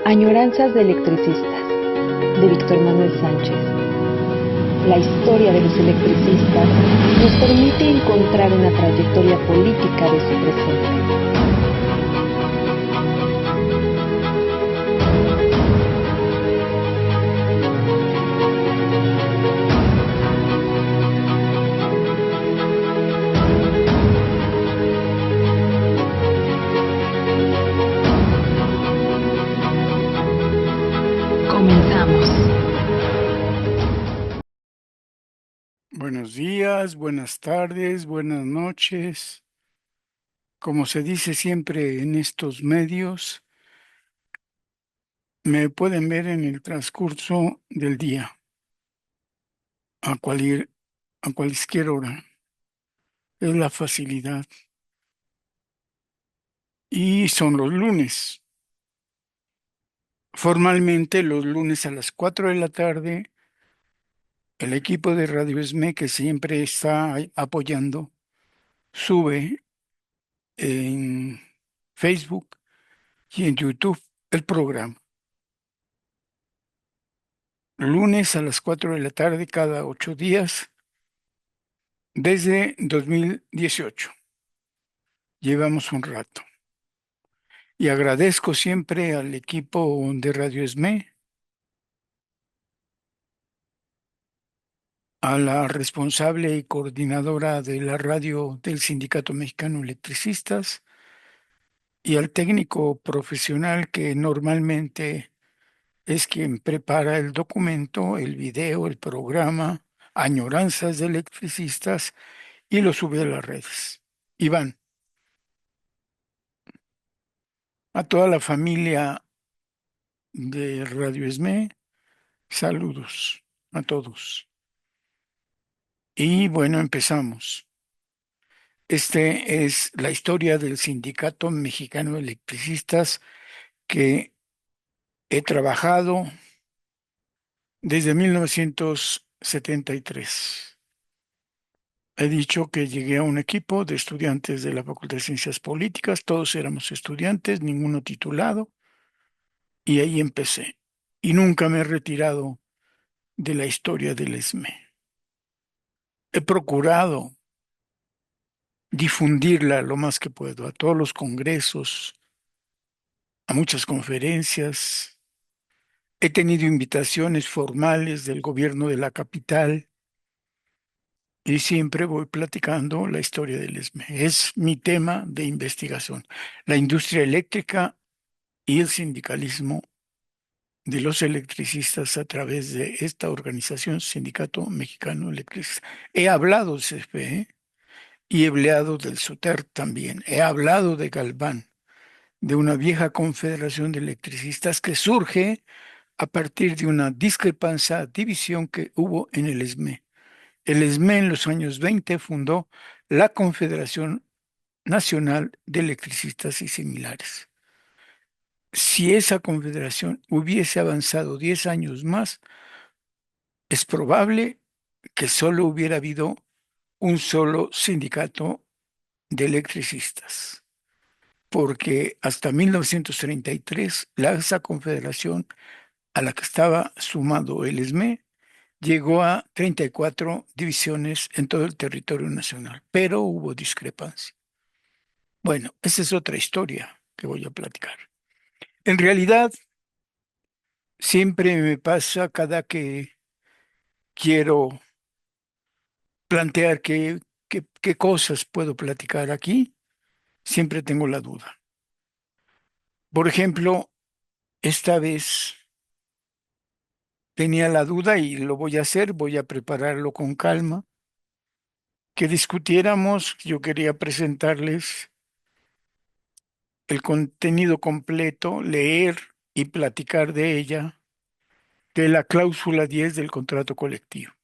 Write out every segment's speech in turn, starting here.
Añoranzas de electricistas, de Víctor Manuel Sánchez. La historia de los electricistas nos permite encontrar una trayectoria política de su presente. Comenzamos. Buenos días, buenas tardes, buenas noches. Como se dice siempre en estos medios, me pueden ver en el transcurso del día, a cualquier hora. Es la facilidad. Y son los lunes. Formalmente los lunes a las 4 de la tarde, el equipo de Radio ESME, que siempre está ahí apoyando, sube en Facebook y en YouTube el programa. Lunes a las 4 de la tarde cada 8 días desde 2018. Llevamos un rato. Y agradezco siempre al equipo de Radio ESME, a la responsable y coordinadora de la radio del Sindicato Mexicano de Electricistas y al técnico profesional que normalmente es quien prepara el documento, el video, el programa, Añoranzas de Electricistas, y lo sube a las redes. Iván, a toda la familia de Radio ESME, saludos a todos. Y bueno, empezamos. Este es la historia del Sindicato Mexicano de Electricistas que he trabajado desde 1973. He dicho que llegué a un equipo de estudiantes de la Facultad de Ciencias Políticas, todos éramos estudiantes, ninguno titulado, y ahí empecé. Y nunca me he retirado de la historia del ESME. He procurado difundirla lo más que puedo a todos los congresos, a muchas conferencias. He tenido invitaciones formales del gobierno de la capital y siempre voy platicando la historia del ESME. Es mi tema de investigación, la industria eléctrica y el sindicalismo de los electricistas a través de esta organización, Sindicato Mexicano de Electricistas. He hablado de CFE y he hablado del SUTER también. He hablado de Galván, de una vieja confederación de electricistas que surge a partir de una discrepancia, división que hubo en el ESME. El ESME en los años 20 fundó la Confederación Nacional de Electricistas y Similares. Si esa confederación hubiese avanzado 10 años más, es probable que solo hubiera habido un solo sindicato de electricistas, porque hasta 1933 esa confederación a la que estaba sumado el ESME llegó a 34 divisiones en todo el territorio nacional, pero hubo discrepancia. Bueno, esa es otra historia que voy a platicar. En realidad, siempre me pasa cada que quiero plantear qué cosas puedo platicar aquí, siempre tengo la duda. Por ejemplo, esta vez tenía la duda y lo voy a hacer, voy a prepararlo con calma, que discutiéramos, yo quería presentarles el contenido completo, leer y platicar de ella, de la cláusula 10 del contrato colectivo.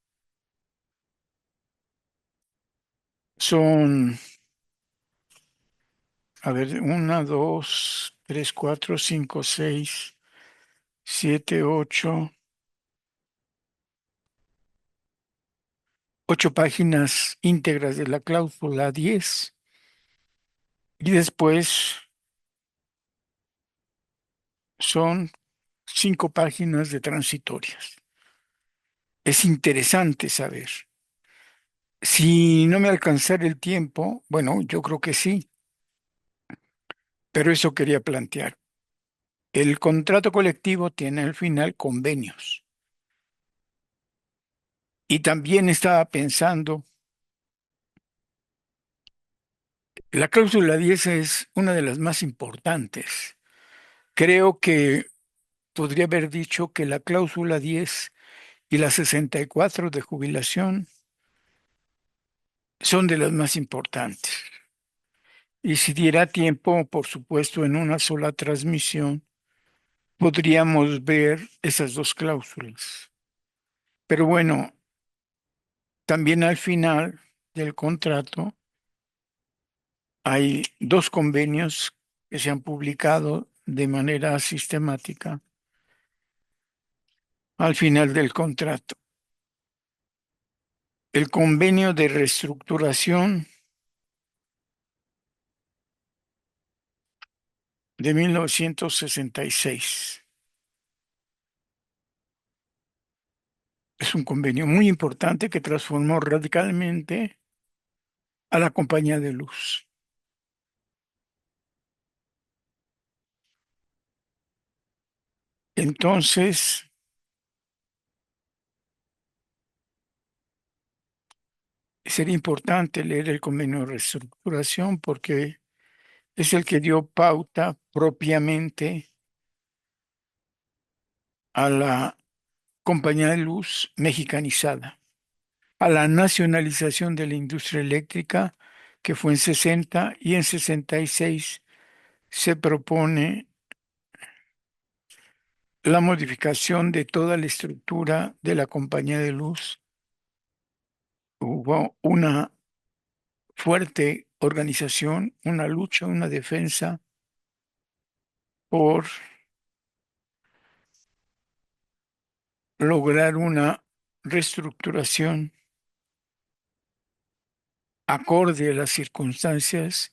Son, a ver, 1, 2, 3, 4, 5, 6, 7, 8 páginas íntegras de la cláusula 10 y después son 5 páginas de transitorias. Es interesante saber. Si no me alcanzara el tiempo, bueno, yo creo que sí, pero eso quería plantear. El contrato colectivo tiene al final convenios. Y también estaba pensando, la cláusula 10 es una de las más importantes. Creo que podría haber dicho que la cláusula 10 y la 64 de jubilación son de las más importantes. Y si diera tiempo, por supuesto, en una sola transmisión, podríamos ver esas dos cláusulas. Pero bueno, también al final del contrato hay 2 convenios que se han publicado de manera sistemática al final del contrato. El convenio de reestructuración de 1966 es un convenio muy importante que transformó radicalmente a la compañía de luz. Entonces, sería importante leer el convenio de reestructuración porque es el que dio pauta propiamente a la compañía de luz mexicanizada, a la nacionalización de la industria eléctrica que fue en 60 y en 66 se propone la modificación de toda la estructura de la compañía de luz. Hubo una fuerte organización, una lucha, una defensa por lograr una reestructuración acorde a las circunstancias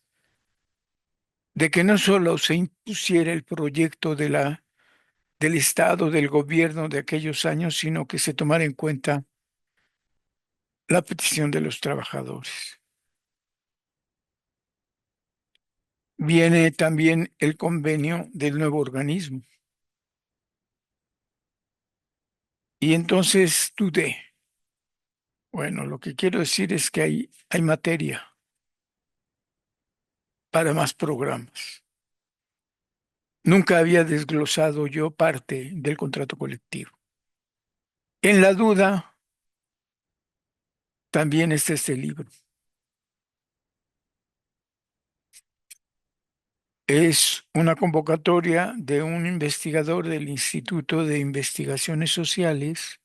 de que no solo se impusiera el proyecto del Estado, del gobierno de aquellos años, sino que se tomara en cuenta la petición de los trabajadores. Viene también el convenio del nuevo organismo. Y entonces dudé. Bueno, lo que quiero decir es que hay materia para más programas. Nunca había desglosado yo parte del contrato colectivo. En la duda, también está este libro. Es una convocatoria de un investigador del Instituto de Investigaciones Sociales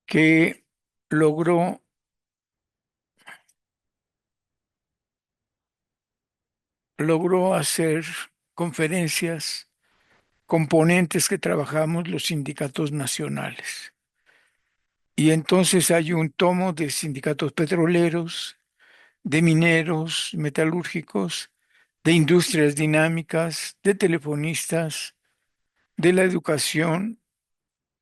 que logró hacer conferencias componentes que trabajamos los sindicatos nacionales. Y entonces hay un tomo de sindicatos petroleros, de mineros, metalúrgicos, de industrias dinámicas, de telefonistas, de la educación,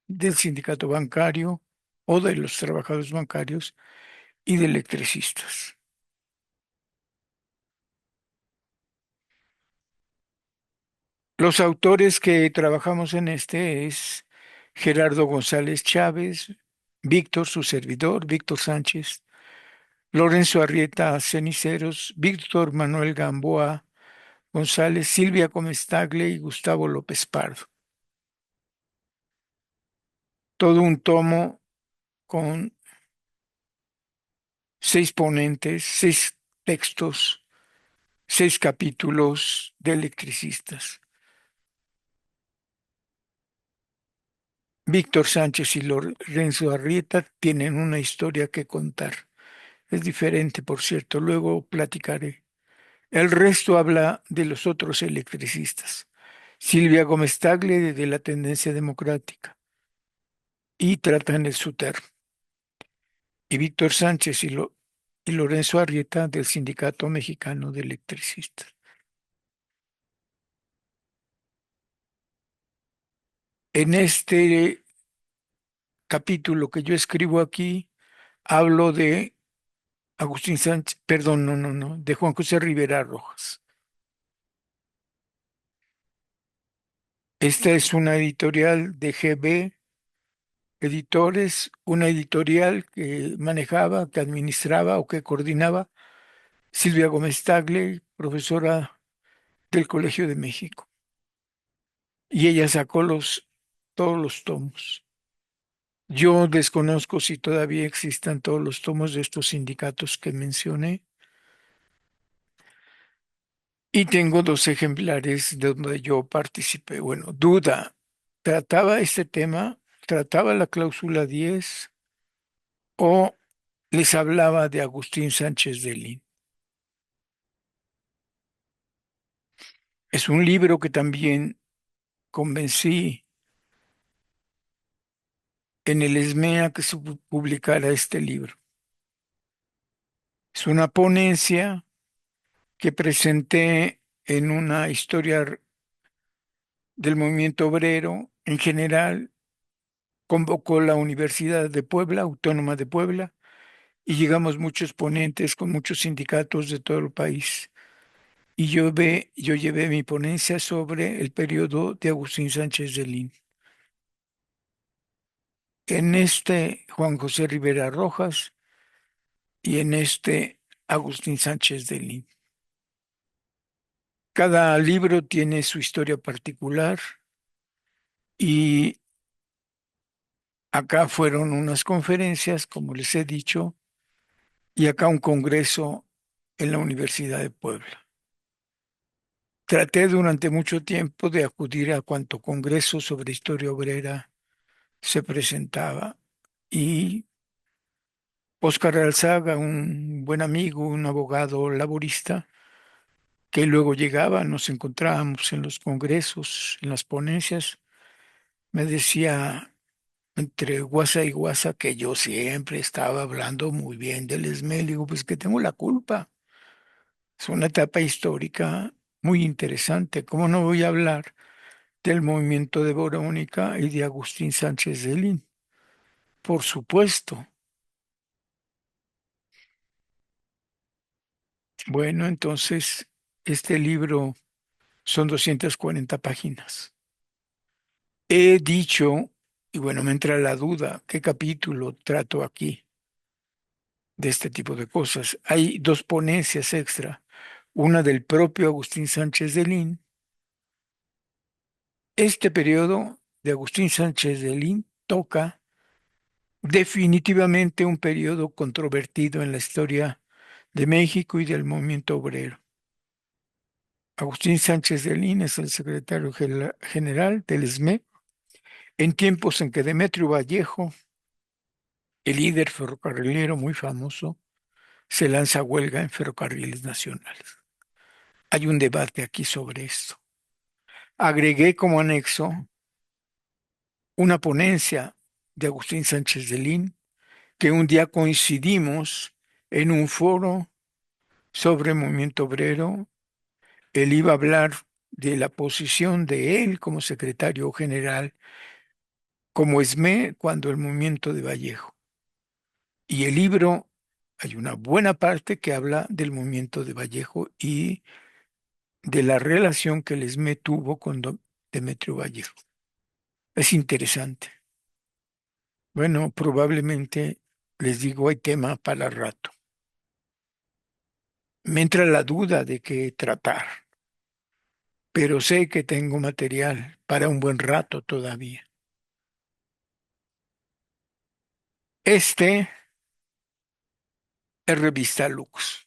del sindicato bancario o de los trabajadores bancarios y de electricistas. Los autores que trabajamos en este es Gerardo González Chávez, Víctor, su servidor, Víctor Sánchez, Lorenzo Arrieta Ceniceros, Víctor Manuel Gamboa González, Silvia Comestagle y Gustavo López Pardo. Todo un tomo con 6 ponentes, 6 textos, 6 capítulos de electricistas. Víctor Sánchez y Lorenzo Arrieta tienen una historia que contar. Es diferente, por cierto, luego platicaré. El resto habla de los otros electricistas. Silvia Gómez Tagle de la tendencia democrática y tratan el SUTER. Y Víctor Sánchez y Lorenzo Arrieta del Sindicato Mexicano de Electricistas. En este capítulo que yo escribo aquí, hablo de Agustín Sánchez, perdón, no, de Juan José Rivera Rojas. Esta es una editorial de GB Editores, una editorial que manejaba, que administraba o que coordinaba Silvia Gómez Tagle, profesora del Colegio de México. Y ella sacó todos los tomos. Yo desconozco si todavía existan todos los tomos de estos sindicatos que mencioné. Y tengo dos ejemplares de donde yo participé. Bueno, duda, ¿trataba este tema? ¿Trataba la cláusula 10 o les hablaba de Agustín Sánchez de Lin? Es un libro que también convencí en el ESMEA que se publicara este libro. Es una ponencia que presenté en una historia del movimiento obrero en general. Convocó la Universidad de Puebla, Autónoma de Puebla, y llegamos muchos ponentes con muchos sindicatos de todo el país. Y yo llevé mi ponencia sobre el periodo de Agustín Sánchez de Lin. En este Juan José Rivera Rojas y en este Agustín Sánchez de Lin. Cada libro tiene su historia particular y acá fueron unas conferencias, como les he dicho, y acá un congreso en la Universidad de Puebla. Traté durante mucho tiempo de acudir a cuanto congreso sobre historia obrera se presentaba y Óscar Alzaga, un buen amigo, un abogado laborista, que luego llegaba, nos encontrábamos en los congresos, en las ponencias, me decía entre guasa y guasa que yo siempre estaba hablando muy bien del ESME. Le digo, pues que tengo la culpa. Es una etapa histórica muy interesante. ¿Cómo no voy a hablar del movimiento de Borónica y de Agustín Sánchez de Lin? Por supuesto. Bueno, entonces, este libro son 240 páginas. He dicho, y bueno, me entra la duda, ¿qué capítulo trato aquí de este tipo de cosas? Hay dos ponencias extra, una del propio Agustín Sánchez de Lin. Este periodo de Agustín Sánchez de Lin toca definitivamente un periodo controvertido en la historia de México y del movimiento obrero. Agustín Sánchez de Lin es el secretario general del ESME en tiempos en que Demetrio Vallejo, el líder ferrocarrilero muy famoso, se lanza a huelga en ferrocarriles nacionales. Hay un debate aquí sobre esto. Agregué como anexo una ponencia de Agustín Sánchez de Lin, que un día coincidimos en un foro sobre movimiento obrero. Él iba a hablar de la posición de él como secretario general, como ESME, cuando el movimiento de Vallejo. Y el libro, hay una buena parte que habla del movimiento de Vallejo y de la relación que el ESME tuvo con Demetrio Vallejo. Es interesante. Bueno, probablemente les digo, hay tema para rato. Me entra la duda de qué tratar, pero sé que tengo material para un buen rato todavía. Este es Revista Lux.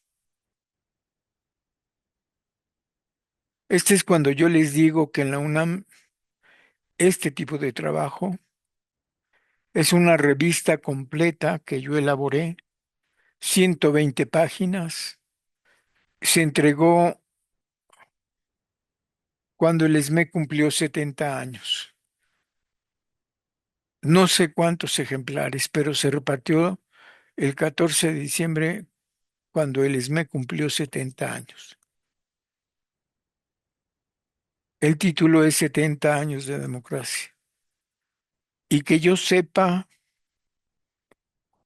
Este es cuando yo les digo que en la UNAM este tipo de trabajo es una revista completa que yo elaboré, 120 páginas. Se entregó cuando el ESME cumplió 70 años. No sé cuántos ejemplares, pero se repartió el 14 de diciembre cuando el ESME cumplió 70 años. El título es 70 años de democracia. y que yo sepa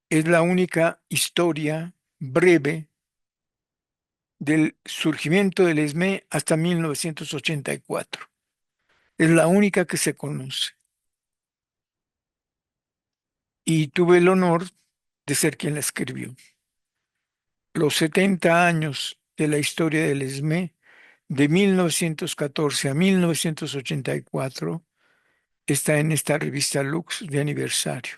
es la única historia breve del surgimiento del ESME hasta 1984. Es la única que se conoce. Y tuve el honor de ser quien la escribió. Los 70 años de la historia del ESME, de 1914 a 1984, está en esta revista Lux de aniversario.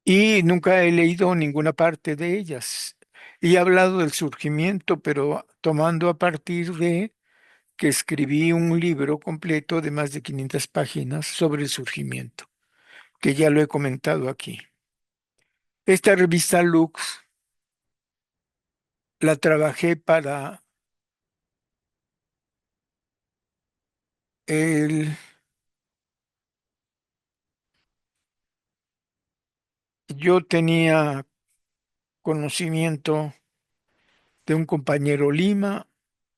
Y nunca he leído ninguna parte de ellas. Y he hablado del surgimiento, pero tomando a partir de que escribí un libro completo de más de 500 páginas sobre el surgimiento, que ya lo he comentado aquí. Esta revista Lux la trabajé para el... Yo tenía conocimiento de un compañero Lima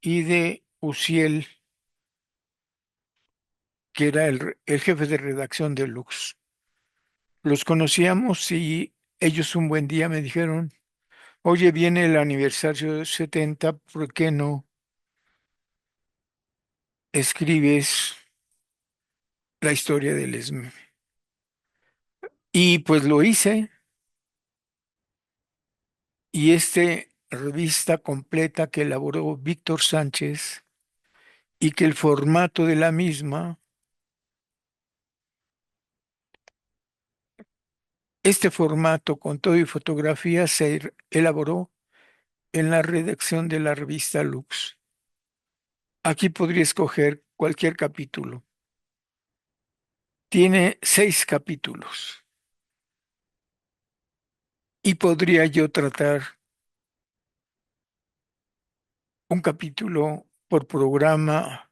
y de Uciel, que era el jefe de redacción de Lux. Los conocíamos y ellos un buen día me dijeron, oye, viene el aniversario de 70, ¿por qué no escribes la historia del ESME? Y pues lo hice, y esta revista completa que elaboró Víctor Sánchez y que el formato de la misma, este formato con todo y fotografía se elaboró en la redacción de la revista Lux. Aquí podría escoger cualquier capítulo. Tiene 6 capítulos y podría yo tratar un capítulo por programa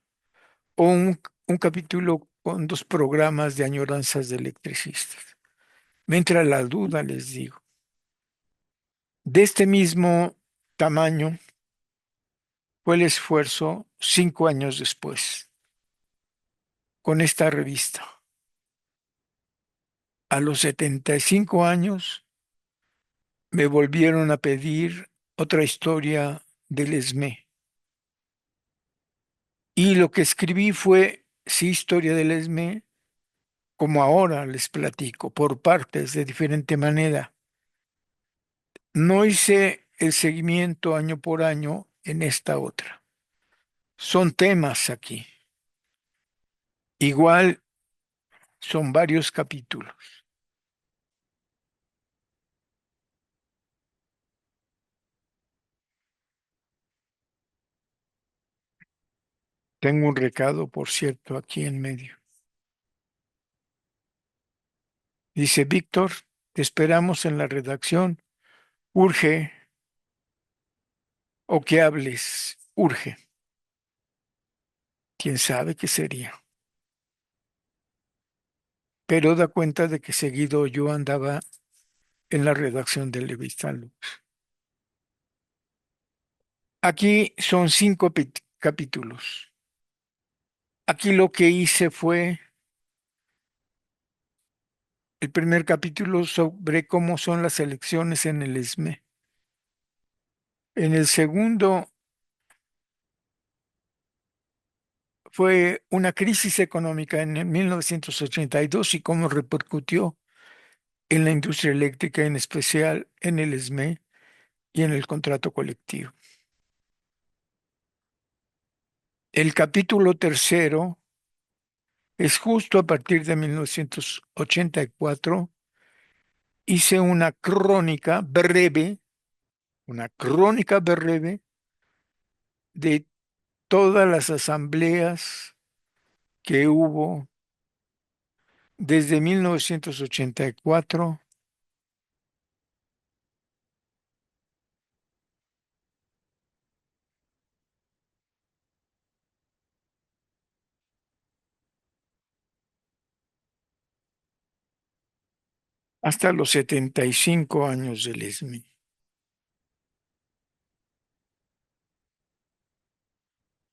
o un capítulo con 2 programas de añoranzas de electricistas. Me entra la duda, les digo. De este mismo tamaño fue el esfuerzo 5 años después, con esta revista. A los 75 años me volvieron a pedir otra historia del ESME. Y lo que escribí fue, sí, historia del ESME, como ahora les platico, por partes, de diferente manera. No hice el seguimiento año por año en esta otra. Son temas aquí. Igual son varios capítulos. Tengo un recado, por cierto, aquí en medio. Dice Víctor, te esperamos en la redacción. Urge o que hables. Urge. ¿Quién sabe qué sería? Pero da cuenta de que seguido yo andaba en la redacción del Levitano. Aquí son 5 capítulos. Aquí lo que hice fue el primer capítulo sobre cómo son las elecciones en el ESME. En el segundo fue una crisis económica en el 1982 y cómo repercutió en la industria eléctrica, en especial en el ESME y en el contrato colectivo. El capítulo tercero es justo a partir de 1984. Hice una crónica breve de todas las asambleas que hubo desde 1984 hasta los 75 años del ESMI.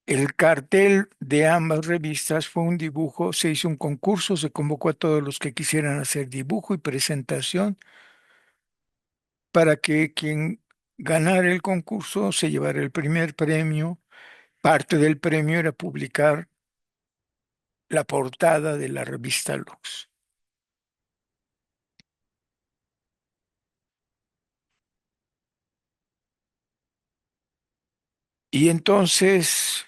El cartel de ambas revistas fue un dibujo, se hizo un concurso, se convocó a todos los que quisieran hacer dibujo y presentación para que quien ganara el concurso se llevara el primer premio. Parte del premio era publicar la portada de la revista Lux. Y entonces,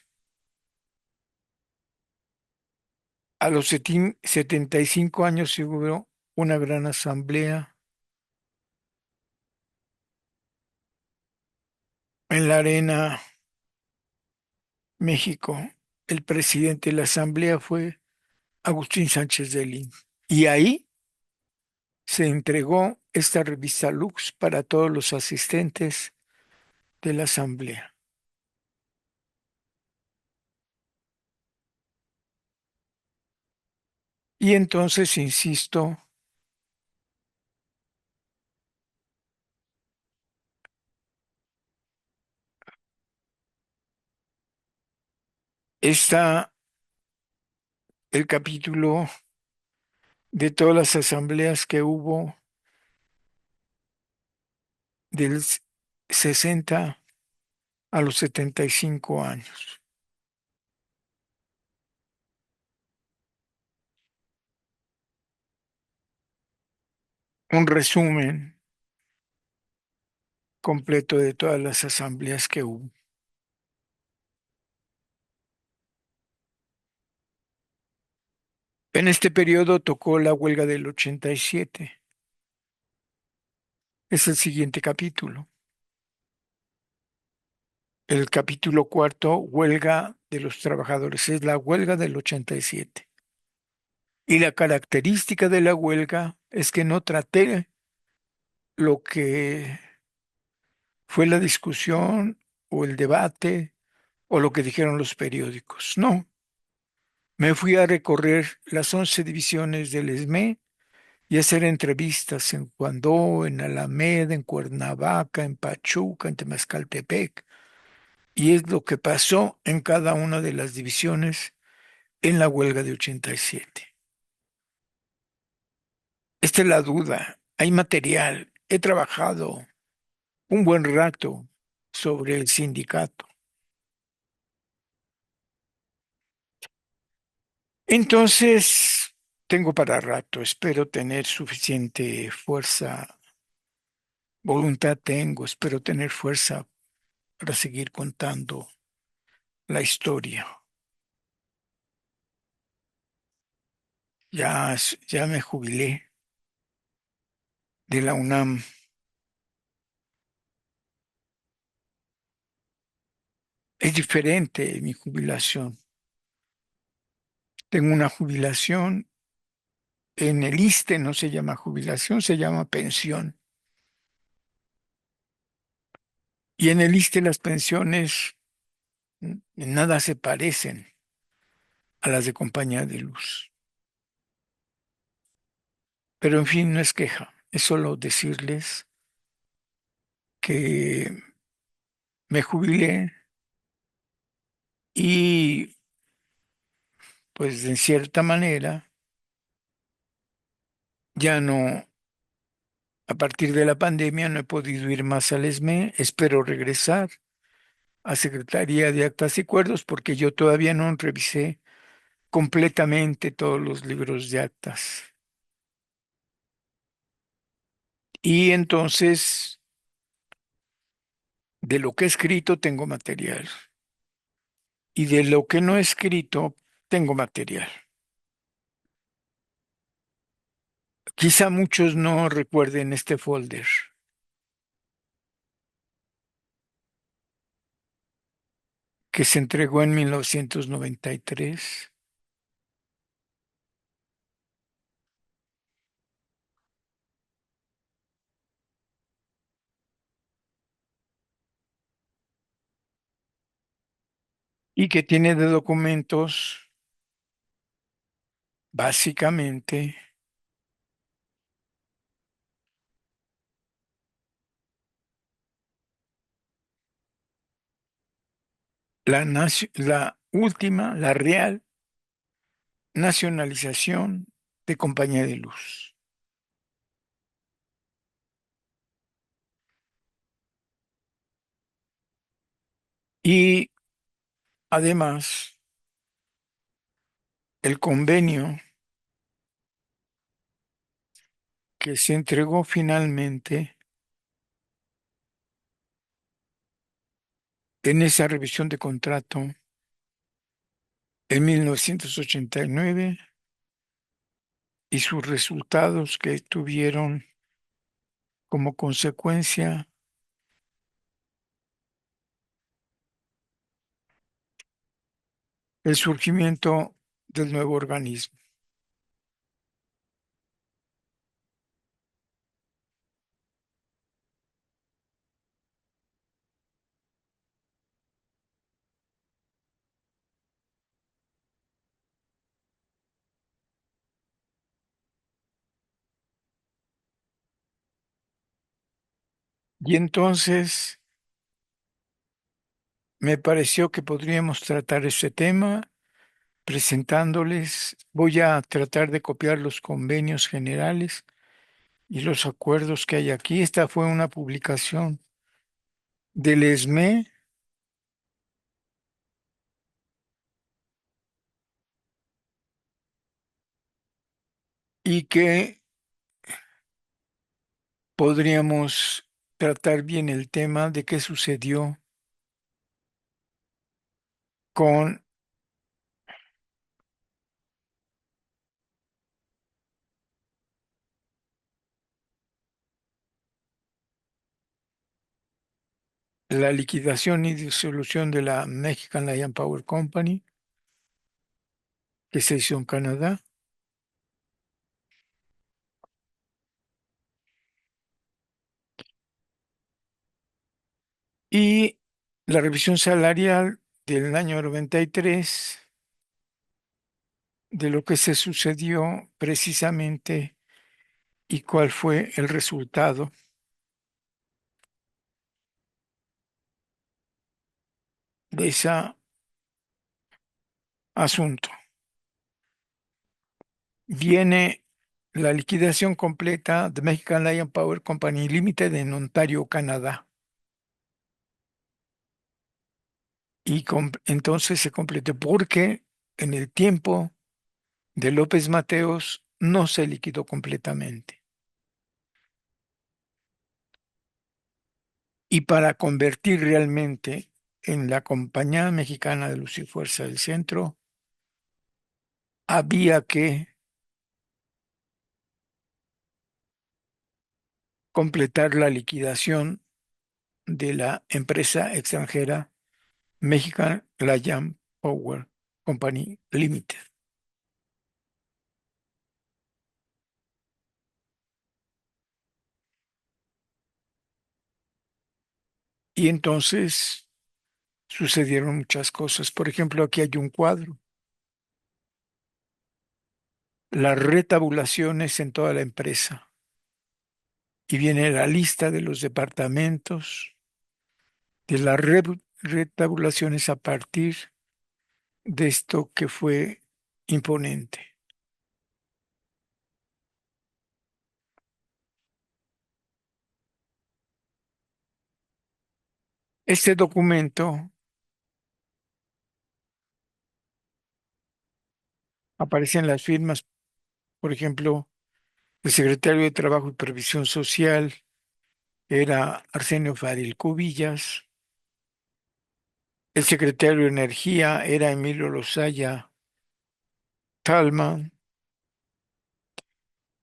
a los 75 años se hubo una gran asamblea en la Arena México. El presidente de la asamblea fue Agustín Sánchez de Lin. Y ahí se entregó esta revista Lux para todos los asistentes de la asamblea. Y entonces, insisto, está el capítulo de todas las asambleas que hubo del 60 a los 75 años. Un resumen completo de todas las asambleas que hubo. En este periodo tocó la huelga del 87. Es el siguiente capítulo. El capítulo cuarto, huelga de los trabajadores, es la huelga del 87. Y la característica de la huelga es que no traté lo que fue la discusión o el debate o lo que dijeron los periódicos. No, me fui a recorrer las 11 divisiones del ESME y hacer entrevistas en Cuandó, en Alameda, en Cuernavaca, en Pachuca, en Temazcaltepec. Y es lo que pasó en cada una de las divisiones en la huelga de 87. Esta es la duda. Hay material. He trabajado un buen rato sobre el sindicato. Entonces, tengo para rato. Espero tener suficiente fuerza. Voluntad tengo. Espero tener fuerza para seguir contando la historia. Ya me jubilé de la UNAM. Es diferente mi jubilación. Tengo una jubilación. En el ISSSTE no se llama jubilación, se llama pensión. Y en el ISSSTE las pensiones en nada se parecen a las de compañía de luz. Pero en fin, no es queja, es solo decirles que me jubilé y pues de cierta manera ya no, a partir de la pandemia no he podido ir más al ESME, espero regresar a Secretaría de Actas y Acuerdos porque yo todavía no revisé completamente todos los libros de actas. Y entonces, de lo que he escrito tengo material y de lo que no he escrito tengo material. Quizá muchos no recuerden este folder que se entregó en 1993 y que tiene de documentos básicamente la última, la real nacionalización de Compañía de Luz. Y además, el convenio que se entregó finalmente en esa revisión de contrato en 1989 y sus resultados que tuvieron como consecuencia el surgimiento del nuevo organismo. Y entonces me pareció que podríamos tratar este tema presentándoles. Voy a tratar de copiar los convenios generales y los acuerdos que hay aquí. Esta fue una publicación del ESME y que podríamos tratar bien el tema de qué sucedió con la liquidación y disolución de la Mexican Lion Power Company que se hizo en Canadá y la revisión salarial del año 93 de lo que se sucedió precisamente y cuál fue el resultado de ese asunto. Viene la liquidación completa de Mexican Lion Power Company Limited en Ontario, Canadá. Y entonces se completó porque en el tiempo de López Mateos no se liquidó completamente. Y para convertir realmente en la Compañía Mexicana de Luz y Fuerza del Centro, había que completar la liquidación de la empresa extranjera Mexican Lion Power Company Limited. Y entonces sucedieron muchas cosas. Por ejemplo, aquí hay un cuadro, las retabulaciones en toda la empresa. Y viene la lista de los departamentos, de las retabulaciones a partir de esto que fue imponente. Este documento aparece en las firmas, por ejemplo, el secretario de Trabajo y Previsión Social era Arsenio Faril Cubillas, el secretario de Energía era Emilio Lozaya Talman,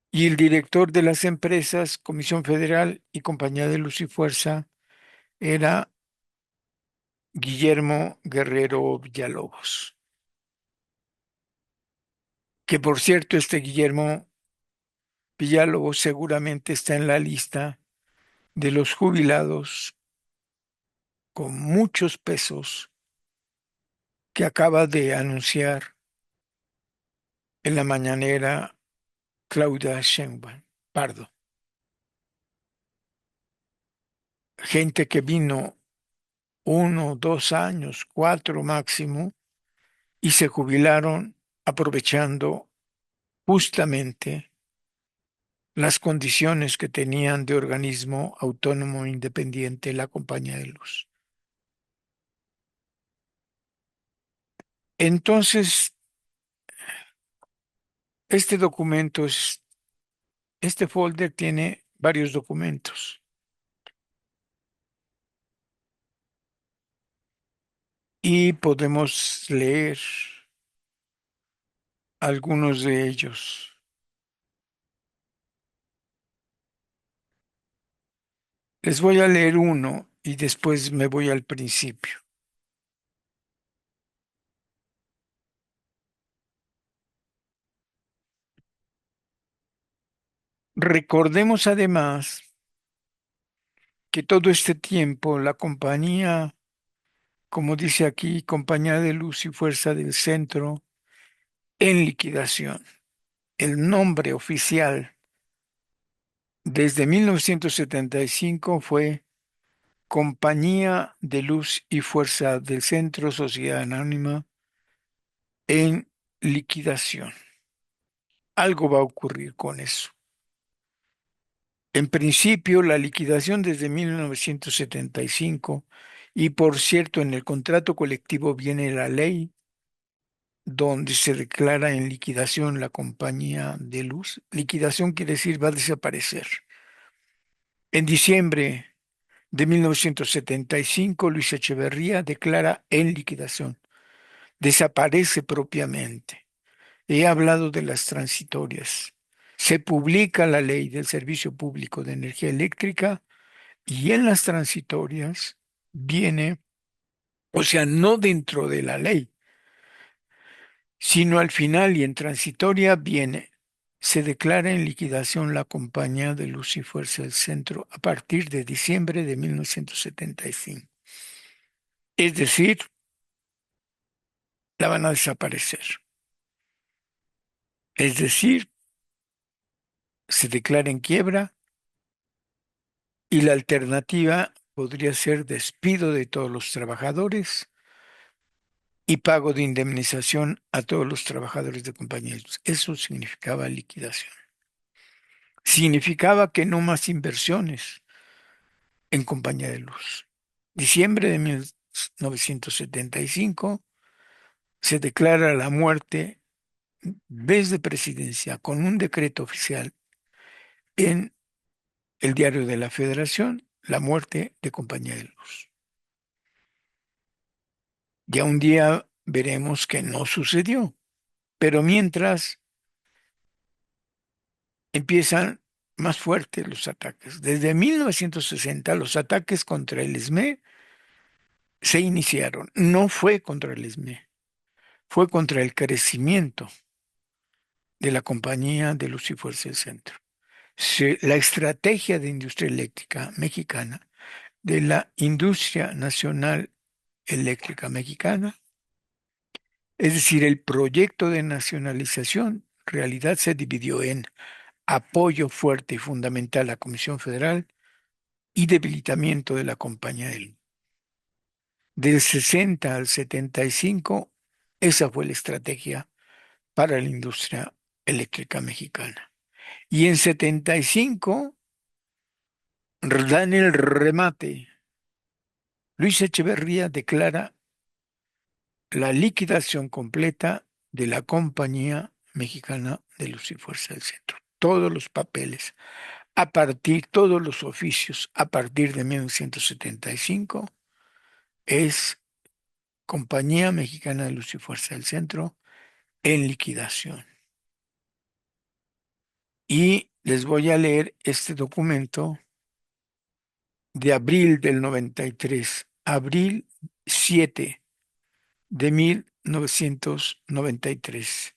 y el director de las empresas, Comisión Federal y Compañía de Luz y Fuerza, era Guillermo Guerrero Villalobos. Que por cierto, este Guillermo Villalobos seguramente está en la lista de los jubilados con muchos pesos que acaba de anunciar en la mañanera Claudia Sheinbaum Pardo. Gente que vino uno, 2 años, 4 máximo, y se jubilaron aprovechando justamente las condiciones que tenían de organismo autónomo e independiente la compañía de luz. Entonces, este documento este folder tiene varios documentos y podemos leer algunos de ellos. Les voy a leer uno y después me voy al principio. Recordemos además que todo este tiempo la compañía, como dice aquí, Compañía de Luz y Fuerza del Centro, en liquidación. El nombre oficial desde 1975 fue Compañía de Luz y Fuerza del Centro, Sociedad Anónima, en liquidación. Algo va a ocurrir con eso. En principio, la liquidación desde 1975, y por cierto, en el contrato colectivo viene la ley donde se declara en liquidación la compañía de luz. Liquidación quiere decir va a desaparecer. En diciembre de 1975, Luis Echeverría declara en liquidación. Desaparece propiamente. He hablado de las transitorias. Se publica la ley del Servicio Público de Energía Eléctrica y en las transitorias viene, o sea, no dentro de la ley, sino al final y en transitoria viene, se declara en liquidación la Compañía de Luz y Fuerza del Centro a partir de diciembre de 1975. Es decir, la van a desaparecer. Es decir, se declara en quiebra y la alternativa podría ser despido de todos los trabajadores y pago de indemnización a todos los trabajadores de compañías. Eso significaba liquidación. Significaba que no más inversiones en compañía de luz. Diciembre de 1975 se declara la muerte desde presidencia con un decreto oficial en el Diario de la Federación, la muerte de compañía de luz. Ya un día veremos que no sucedió, pero mientras empiezan más fuertes los ataques. Desde 1960 los ataques contra el SME se iniciaron. No fue contra el SME, fue contra el crecimiento de la Compañía de Luz y Fuerza del Centro. La estrategia de industria eléctrica mexicana, de la Industria Nacional Eléctrica Mexicana, es decir, el proyecto de nacionalización, en realidad se dividió en apoyo fuerte y fundamental a la Comisión Federal y debilitamiento de la compañía de luz. Del 60 al 75, esa fue la estrategia para la industria eléctrica mexicana. Y en 75 dan el remate. Luis Echeverría declara la liquidación completa de la Compañía Mexicana de Luz y Fuerza del Centro. Todos los papeles, todos los oficios, a partir de 1975, es Compañía Mexicana de Luz y Fuerza del Centro en liquidación. Y les voy a leer este documento de abril del 93, abril 7 de 1993,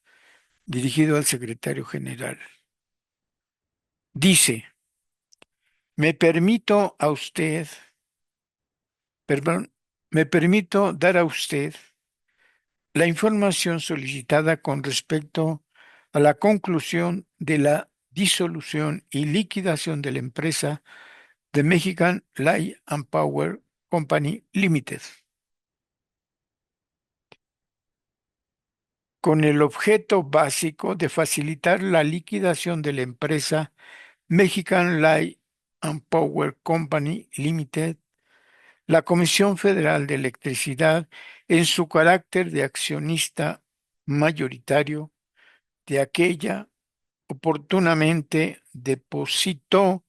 dirigido al secretario general. Dice, me permito a usted, perdón, me permito dar a usted la información solicitada con respecto a la conclusión de la disolución y liquidación de la empresa de Mexican Light and Power Company Limited, con el objeto básico de facilitar la liquidación de la empresa Mexican Light and Power Company Limited. La Comisión Federal de Electricidad, en su carácter de accionista mayoritario de aquella, oportunamente depositó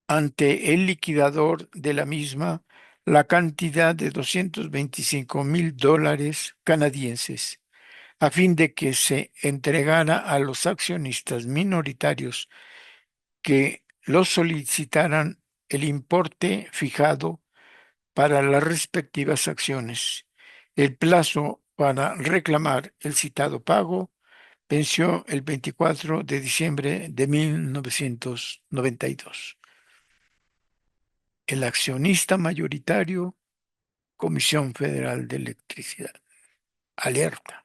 ante el liquidador de la misma la cantidad de $225,000 canadienses, a fin de que se entregara a los accionistas minoritarios que los solicitaran el importe fijado para las respectivas acciones. El plazo para reclamar el citado pago venció el 24 de diciembre de 1992. El accionista mayoritario, Comisión Federal de Electricidad, alerta.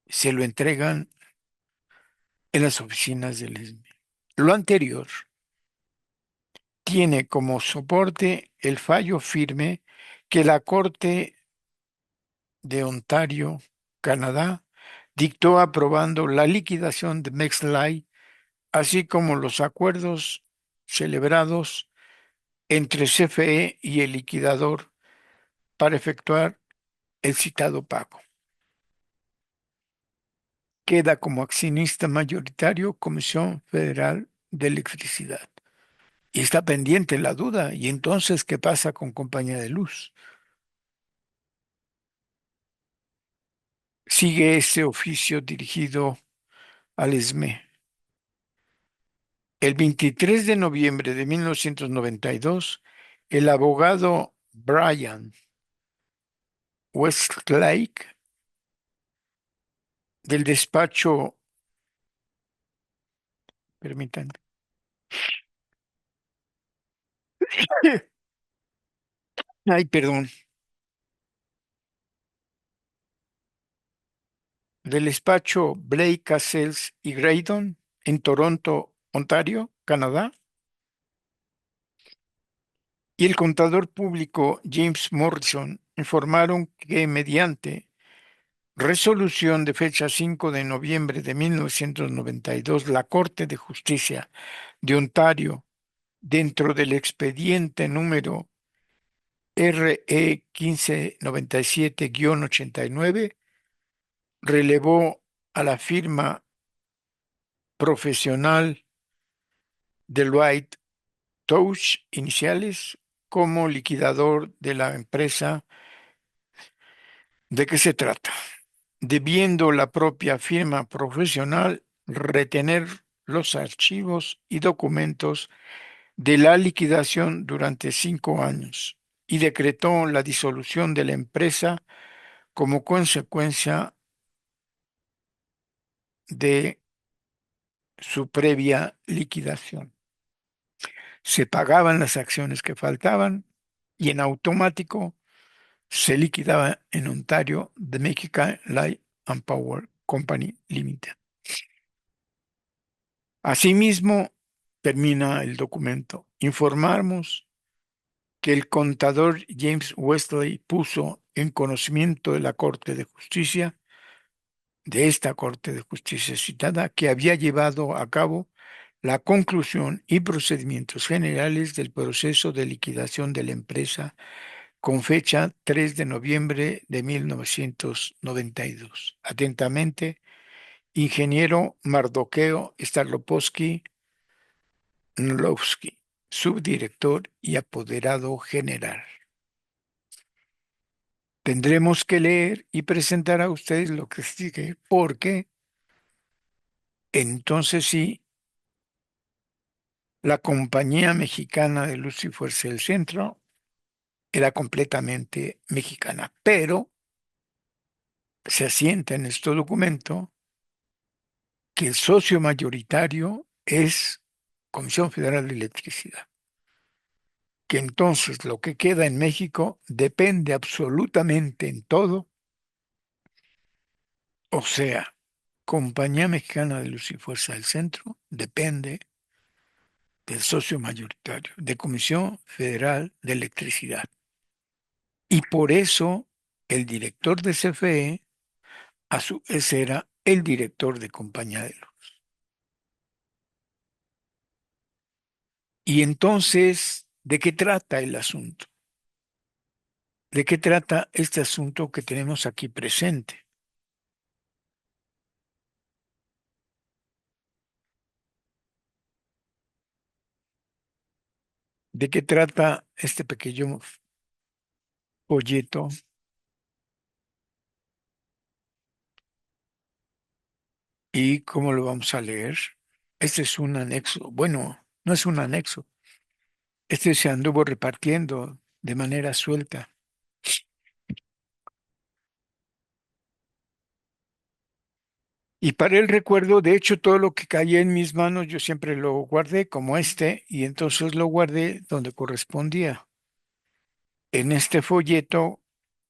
Se lo entregan en las oficinas del ESME. Lo anterior tiene como soporte el fallo firme que la Corte de Ontario, Canadá, dictó aprobando la liquidación de MexLight, así como los acuerdos celebrados entre CFE y el liquidador para efectuar el citado pago. Queda como accionista mayoritario Comisión Federal de Electricidad. Y está pendiente la duda. ¿Y entonces qué pasa con Compañía de Luz? Sigue ese oficio dirigido al ESME. El 23 de noviembre de 1992, el abogado Brian Westlake del despacho, permítanme, ay, perdón, del despacho Blake, Cassels y Graydon en Toronto, Ontario, Canadá, y el contador público James Morrison informaron que mediante resolución de fecha 5 de noviembre de 1992, la Corte de Justicia de Ontario, dentro del expediente número RE 1597-89, relevó a la firma profesional Deloitte Touche Iniciales como liquidador de la empresa. ¿De qué se trata? Debiendo la propia firma profesional retener los archivos y documentos de la liquidación durante 5 años y decretó la disolución de la empresa como consecuencia de su previa liquidación. Se pagaban las acciones que faltaban y en automático se liquidaba en Ontario The Mexican Light and Power Company Limited. Asimismo, termina el documento. Informamos que el contador James Wesley puso en conocimiento de la Corte de Justicia, de esta Corte de Justicia citada, que había llevado a cabo la conclusión y procedimientos generales del proceso de liquidación de la empresa con fecha 3 de noviembre de 1992. Atentamente, ingeniero Mardoqueo Starlopowski Nlowski, subdirector y apoderado general. Tendremos que leer y presentar a ustedes lo que sigue, porque entonces sí, la Compañía Mexicana de Luz y Fuerza del Centro era completamente mexicana, pero se asienta en este documento que el socio mayoritario es Comisión Federal de Electricidad, que entonces lo que queda en México depende absolutamente en todo, o sea, Compañía Mexicana de Luz y Fuerza del Centro depende del socio mayoritario, de Comisión Federal de Electricidad. Y por eso el director de CFE a su vez era el director de Compañía de Luz. Y entonces, ¿de qué trata el asunto? ¿De qué trata este asunto que tenemos aquí presente? ¿De qué trata este pequeño folleto? ¿Y cómo lo vamos a leer? Este es un anexo. Bueno, no es un anexo. Este se anduvo repartiendo de manera suelta. Y para el recuerdo, de hecho, todo lo que caía en mis manos, yo siempre lo guardé como este, y entonces lo guardé donde correspondía. En este folleto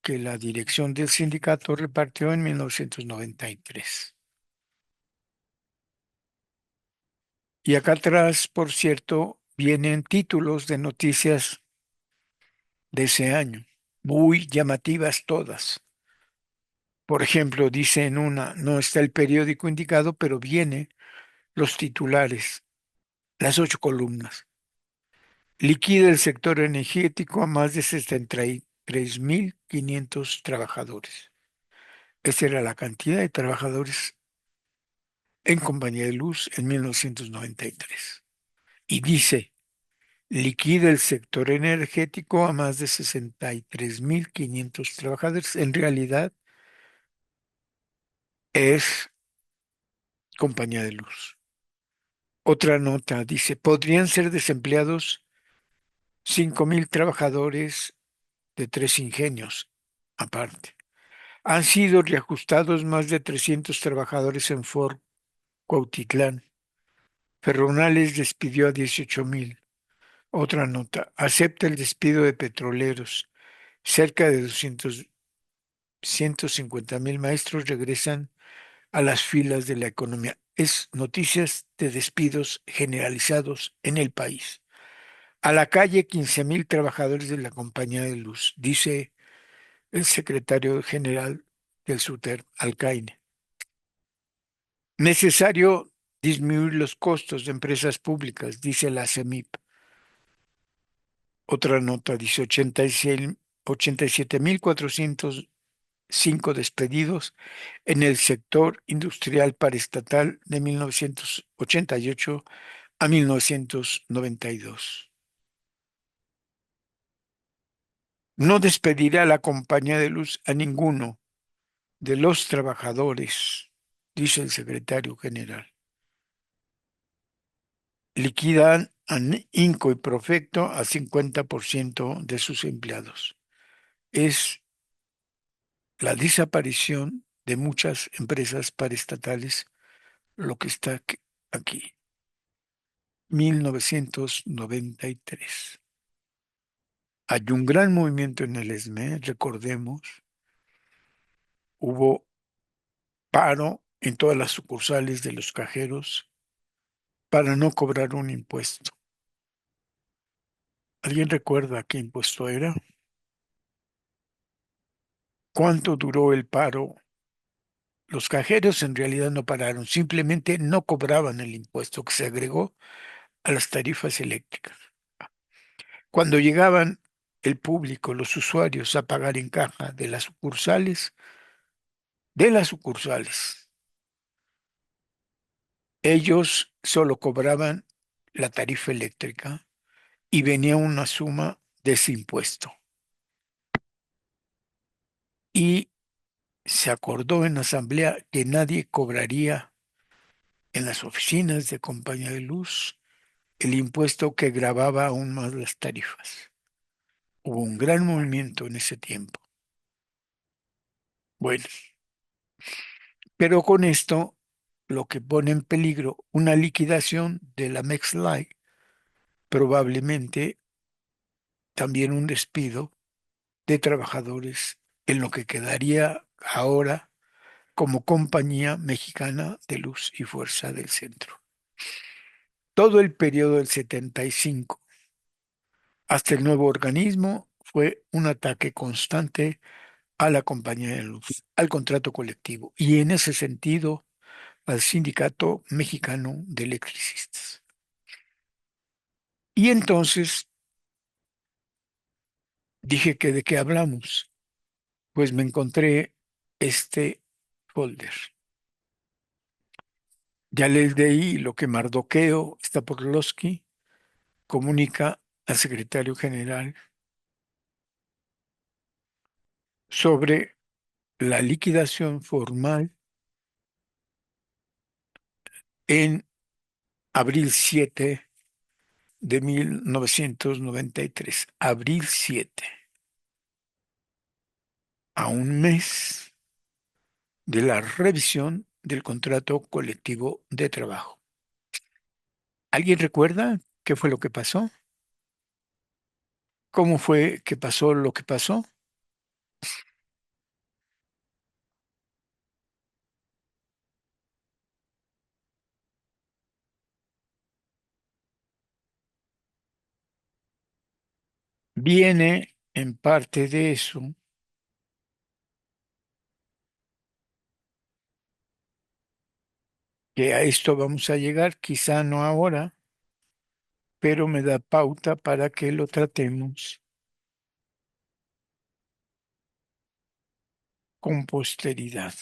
que la dirección del sindicato repartió en 1993. Y acá atrás, por cierto, vienen títulos de noticias de ese año, muy llamativas todas. Por ejemplo, dice en una, no está el periódico indicado, pero viene los titulares, las 8 columnas. Liquida el sector energético a más de 73.500 trabajadores. Esa era la cantidad de trabajadores en Compañía de Luz en 1993. Y dice, liquida el sector energético a más de 63.500 trabajadores. En realidad es Compañía de Luz. Otra nota dice, podrían ser desempleados 5.000 trabajadores de 3 ingenios aparte. Han sido reajustados más de 300 trabajadores en Ford Cuautitlán. Ferronales despidió a 18.000. Otra nota, acepta el despido de petroleros. Cerca de 150.000 maestros regresan a las filas de la economía. Es noticias de despidos generalizados en el país. A la calle 15.000 trabajadores de la compañía de luz, dice el secretario general del SUTER, Alcaine. Necesario disminuir los costos de empresas públicas, dice la CEMIP. Otra nota dice 87.405 despedidos en el sector industrial paraestatal de 1988 a 1992. No despedirá la compañía de luz a ninguno de los trabajadores, dice el secretario general. Liquidan a INCO y Profecto a 50% de sus empleados. Es la desaparición de muchas empresas paraestatales lo que está aquí. 1993. Hay un gran movimiento en el ESME, recordemos, hubo paro en todas las sucursales de los cajeros para no cobrar un impuesto. ¿Alguien recuerda qué impuesto era? ¿Cuánto duró el paro? Los cajeros en realidad no pararon, simplemente no cobraban el impuesto que se agregó a las tarifas eléctricas. Cuando llegaban el público, los usuarios, a pagar en caja de las sucursales, ellos solo cobraban la tarifa eléctrica y venía una suma de ese impuesto. Y se acordó en asamblea que nadie cobraría en las oficinas de compañía de luz el impuesto que gravaba aún más las tarifas. Hubo un gran movimiento en ese tiempo. Bueno, pero con esto lo que pone en peligro una liquidación de la Mexlight, probablemente también un despido de trabajadores en lo que quedaría ahora como Compañía Mexicana de Luz y Fuerza del Centro. Todo el periodo del 75 hasta el nuevo organismo fue un ataque constante a la compañía de luz, al contrato colectivo y en ese sentido al Sindicato Mexicano de Electricistas. Y entonces dije que de qué hablamos. Pues me encontré este folder. Ya les leí lo que Mardoqueo Stapolowski comunica al secretario general sobre la liquidación formal en abril 7 de 1993. Abril 7, a un mes de la revisión del contrato colectivo de trabajo. ¿Alguien recuerda qué fue lo que pasó? ¿Cómo fue que pasó lo que pasó? Viene en parte de eso, que a esto vamos a llegar, quizá no ahora, pero me da pauta para que lo tratemos con posteridad.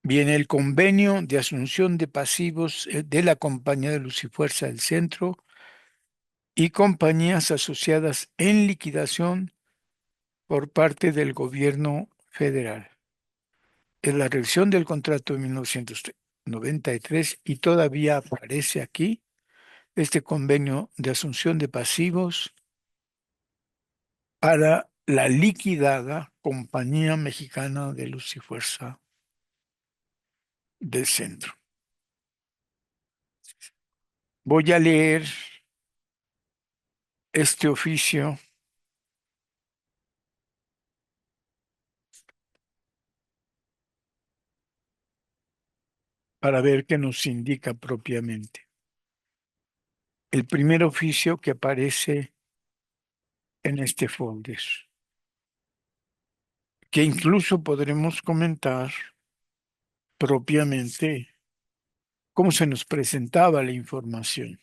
Viene el convenio de asunción de pasivos de la Compañía de Luz y Fuerza del Centro y compañías asociadas en liquidación por parte del gobierno federal. Es la revisión del contrato de 1993 y todavía aparece aquí este convenio de asunción de pasivos para la liquidada Compañía Mexicana de Luz y Fuerza del Centro. Voy a leer este oficio para ver qué nos indica propiamente. El primer oficio que aparece en este folder, que incluso podremos comentar propiamente cómo se nos presentaba la información.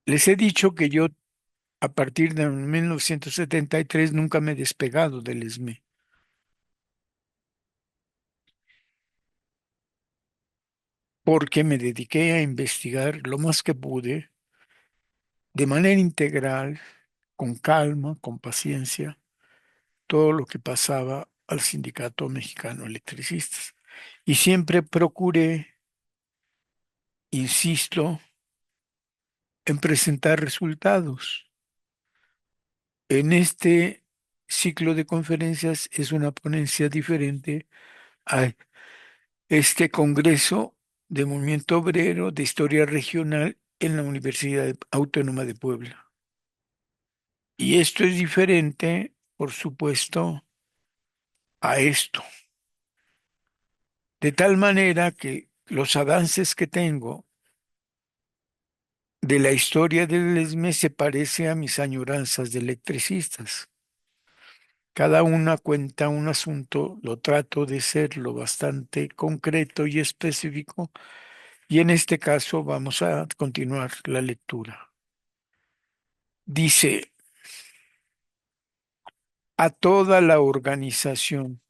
Les he dicho que yo a partir de 1973 nunca me he despegado del ESME, porque me dediqué a investigar lo más que pude, de manera integral, con calma, con paciencia, todo lo que pasaba al Sindicato Mexicano de Electricistas. Y siempre procuré, insisto, en presentar resultados. En este ciclo de conferencias es una ponencia diferente a este Congreso de Movimiento Obrero de Historia Regional en la Universidad Autónoma de Puebla. Y esto es diferente, por supuesto, a esto, de tal manera que los avances que tengo de la historia del ESME se parece a mis añoranzas de electricistas. Cada una cuenta un asunto, lo trato de ser lo bastante concreto y específico, y en este caso vamos a continuar la lectura. Dice, a toda la organización,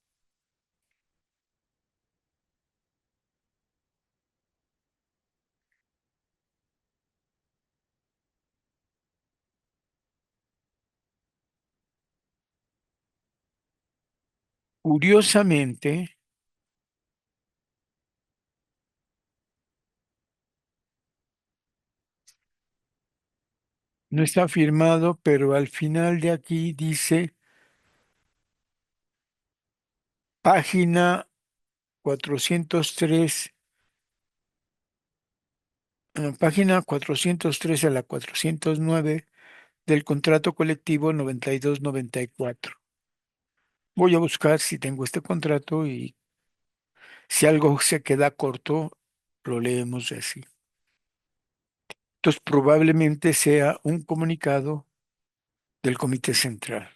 curiosamente, no está firmado, pero al final de aquí dice página 403, página 403 a la 409 del contrato colectivo 92-94. Voy a buscar si tengo este contrato y si algo se queda corto, lo leemos así. Entonces probablemente sea un comunicado del Comité Central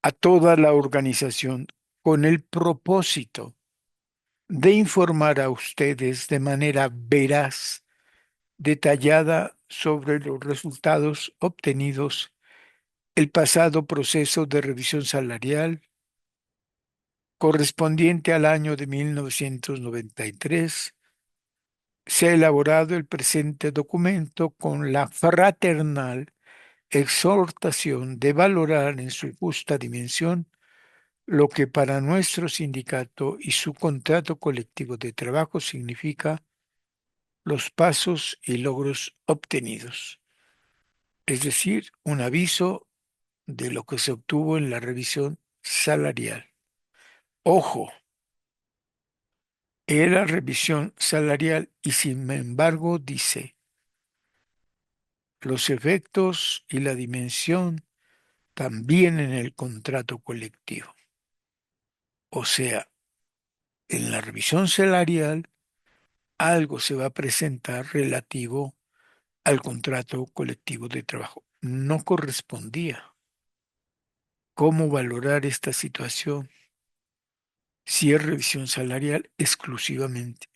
a toda la organización con el propósito de informar a ustedes de manera veraz, detallada sobre los resultados obtenidos el pasado proceso de revisión salarial correspondiente al año de 1993. Se ha elaborado el presente documento con la fraternal exhortación de valorar en su justa dimensión lo que para nuestro sindicato y su contrato colectivo de trabajo significa los pasos y logros obtenidos, es decir, un aviso de lo que se obtuvo en la revisión salarial. Ojo, era revisión salarial y sin embargo dice los efectos y la dimensión también en el contrato colectivo. O sea, en la revisión salarial algo se va a presentar relativo al contrato colectivo de trabajo. No correspondía. ¿Cómo valorar esta situación si es revisión salarial exclusivamente?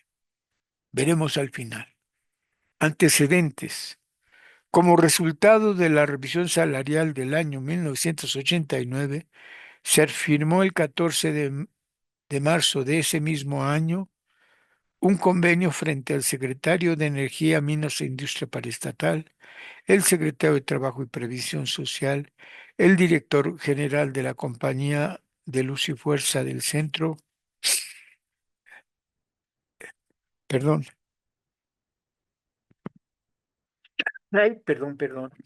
Veremos al final. Antecedentes. Como resultado de la revisión salarial del año 1989, se firmó el 14 de marzo de ese mismo año un convenio frente al secretario de Energía, Minas e Industria Paraestatal, el secretario de Trabajo y Previsión Social, el director general de la Compañía de Luz y Fuerza del Centro, perdón,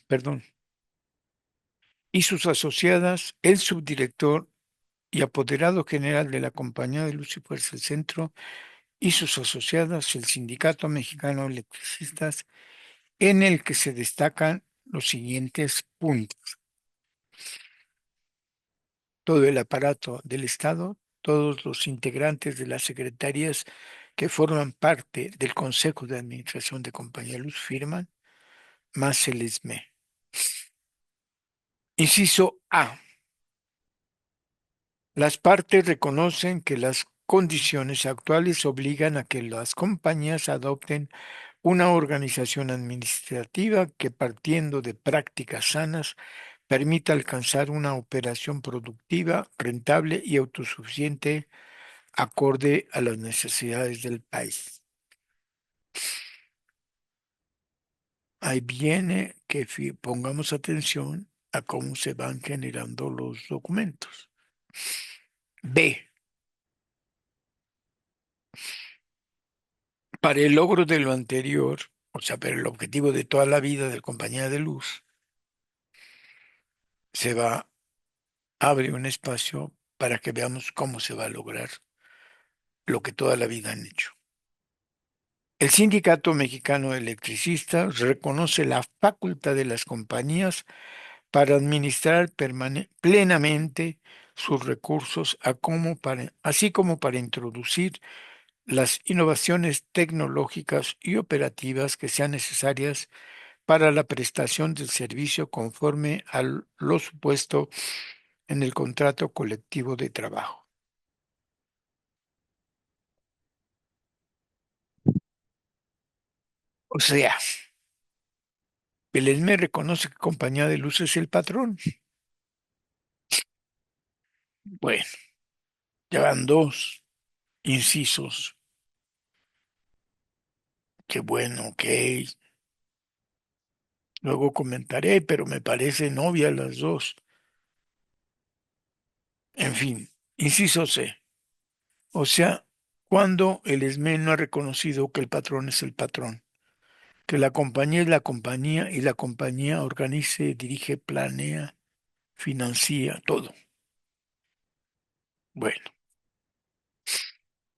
perdón, y sus asociadas, el subdirector y apoderado general de la Compañía de Luz y Fuerza del Centro y sus asociadas, el Sindicato Mexicano de Electricistas, en el que se destacan los siguientes puntos. Todo el aparato del Estado, todos los integrantes de las secretarías que forman parte del Consejo de Administración de Compañía de Luz firman, más el ESME. Inciso A. Las partes reconocen que las condiciones actuales obligan a que las compañías adopten una organización administrativa que, partiendo de prácticas sanas, permita alcanzar una operación productiva, rentable y autosuficiente acorde a las necesidades del país. Ahí viene que pongamos atención a cómo se van generando los documentos. B. Para el logro de lo anterior, o sea, para el objetivo de toda la vida de la compañía de luz, abre un espacio para que veamos cómo se va a lograr lo que toda la vida han hecho. El Sindicato Mexicano de Electricistas reconoce la facultad de las compañías para administrar plenamente sus recursos, así como para introducir las innovaciones tecnológicas y operativas que sean necesarias para la prestación del servicio conforme a lo supuesto en el contrato colectivo de trabajo. O sea, el ESME reconoce que Compañía de Luz es el patrón. Bueno, ya van dos incisos. Qué bueno, ok. Luego comentaré, pero me parecen obvias las dos. En fin, inciso C. O sea, cuando el ESME no ha reconocido que el patrón es el patrón, que la compañía es la compañía y la compañía organice, dirige, planea, financia, todo. Bueno,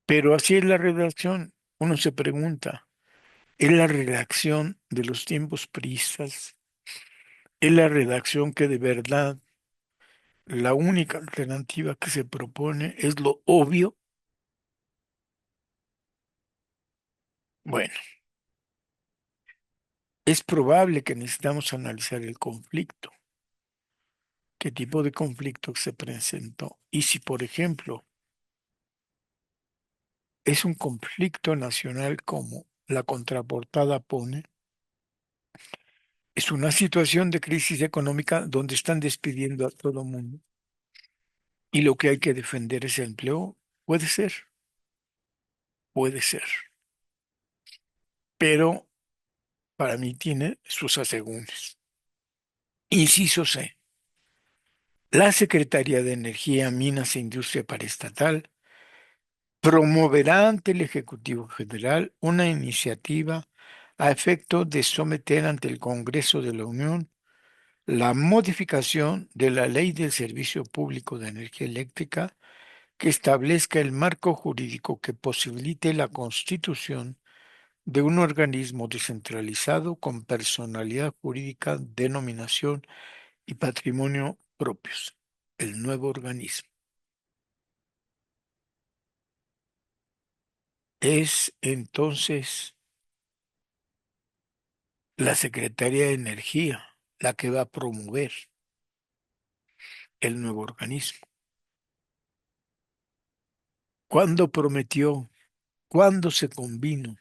pero así es la redacción. Uno se pregunta, ¿es la redacción de los tiempos priistas? ¿Es la redacción que de verdad la única alternativa que se propone es lo obvio? Bueno, es probable que necesitamos analizar el conflicto, qué tipo de conflicto se presentó y si, por ejemplo, es un conflicto nacional como la contraportada pone, es una situación de crisis económica donde están despidiendo a todo mundo y lo que hay que defender es el empleo. Puede ser, pero para mí tiene sus asegúnes. Inciso C. La Secretaría de Energía, Minas e Industria Paraestatal promoverá ante el Ejecutivo Federal una iniciativa a efecto de someter ante el Congreso de la Unión la modificación de la Ley del Servicio Público de Energía Eléctrica que establezca el marco jurídico que posibilite la constitución de un organismo descentralizado con personalidad jurídica, denominación y patrimonio propios, el nuevo organismo. Es entonces la Secretaría de Energía la que va a promover el nuevo organismo. ¿Cuándo prometió? ¿Cuándo se convino?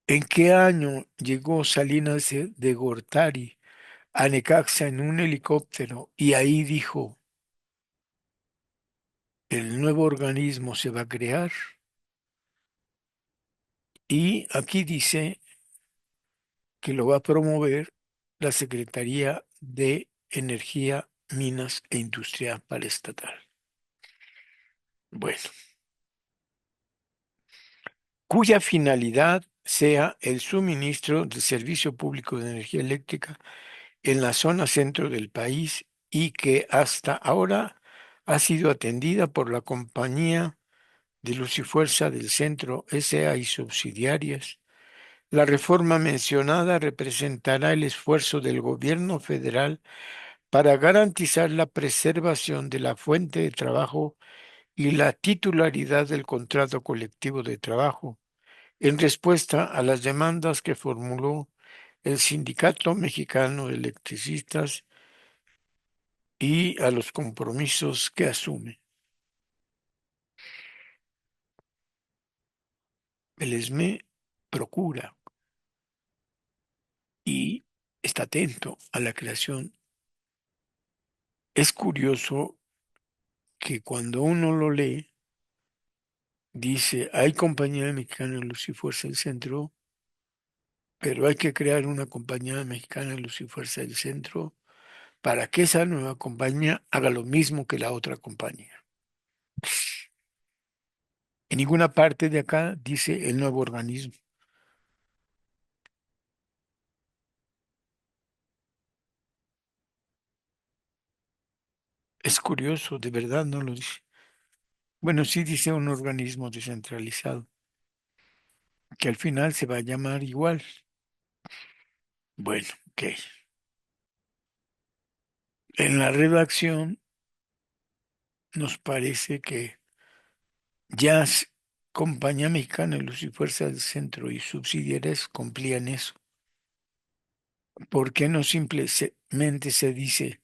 ¿En qué año llegó Salinas de Gortari a Necaxa en un helicóptero y ahí dijo, el nuevo organismo se va a crear? Y aquí dice que lo va a promover la Secretaría de Energía, Minas e Industria Paraestatal. Bueno, cuya finalidad sea el suministro del servicio público de energía eléctrica en la zona centro del país y que hasta ahora ha sido atendida por la Compañía de Luz y Fuerza del Centro S.A. y subsidiarias. La reforma mencionada representará el esfuerzo del gobierno federal para garantizar la preservación de la fuente de trabajo y la titularidad del contrato colectivo de trabajo, en respuesta a las demandas que formuló el Sindicato Mexicano de Electricistas y a los compromisos que asume. El ESME procura y está atento a la creación. Es curioso que cuando uno lo lee, dice, hay Compañía Mexicana de Luz y Fuerza del Centro, pero hay que crear una Compañía Mexicana de Luz y Fuerza del Centro para que esa nueva compañía haga lo mismo que la otra compañía. En ninguna parte de acá dice el nuevo organismo. Es curioso, de verdad no lo dice. Bueno, sí dice un organismo descentralizado, que al final se va a llamar igual. Bueno, ok. En la redacción nos parece que ya Compañía Mexicana de Luz y Fuerza del Centro y subsidiarias cumplían eso. ¿Por qué no simplemente se dice,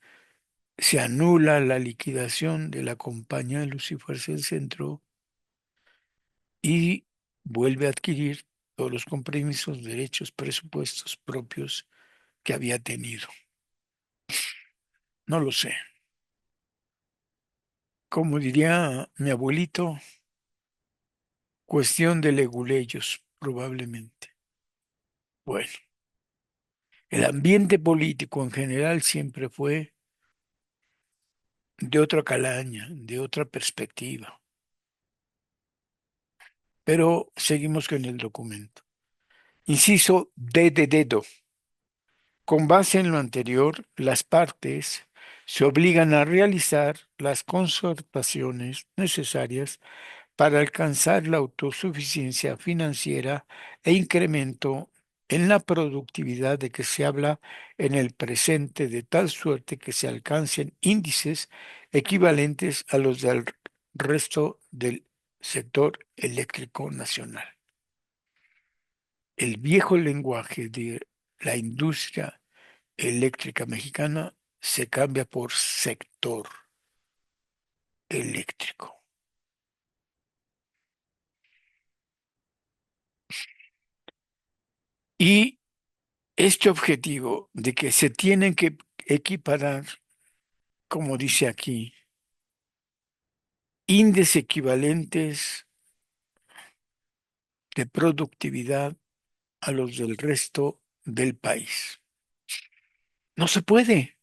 se anula la liquidación de la Compañía de Luz y Fuerza del Centro y vuelve a adquirir todos los compromisos, derechos, presupuestos propios que había tenido? No lo sé. Como diría mi abuelito, cuestión de leguleyos, probablemente. Bueno, el ambiente político en general siempre fue de otra calaña, de otra perspectiva. Pero seguimos con el documento. Inciso D de dedo. Con base en lo anterior, las partes se obligan a realizar las consultaciones necesarias para alcanzar la autosuficiencia financiera e incremento en la productividad de que se habla en el presente, de tal suerte que se alcancen índices equivalentes a los del resto del sector eléctrico nacional. el viejo lenguaje de la industria eléctrica mexicana se cambia por sector eléctrico. Y este objetivo de que se tienen que equiparar, como dice aquí, índices equivalentes de productividad a los del resto del país. No se puede.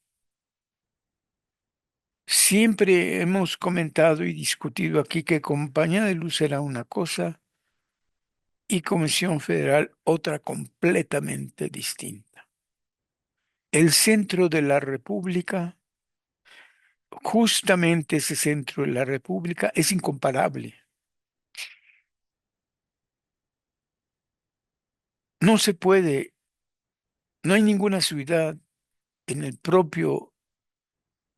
Siempre hemos comentado y discutido aquí que Compañía de Luz era una cosa y Comisión Federal otra completamente distinta. El centro de la República, justamente ese centro de la República, es incomparable. No se puede, no hay ninguna ciudad en el propio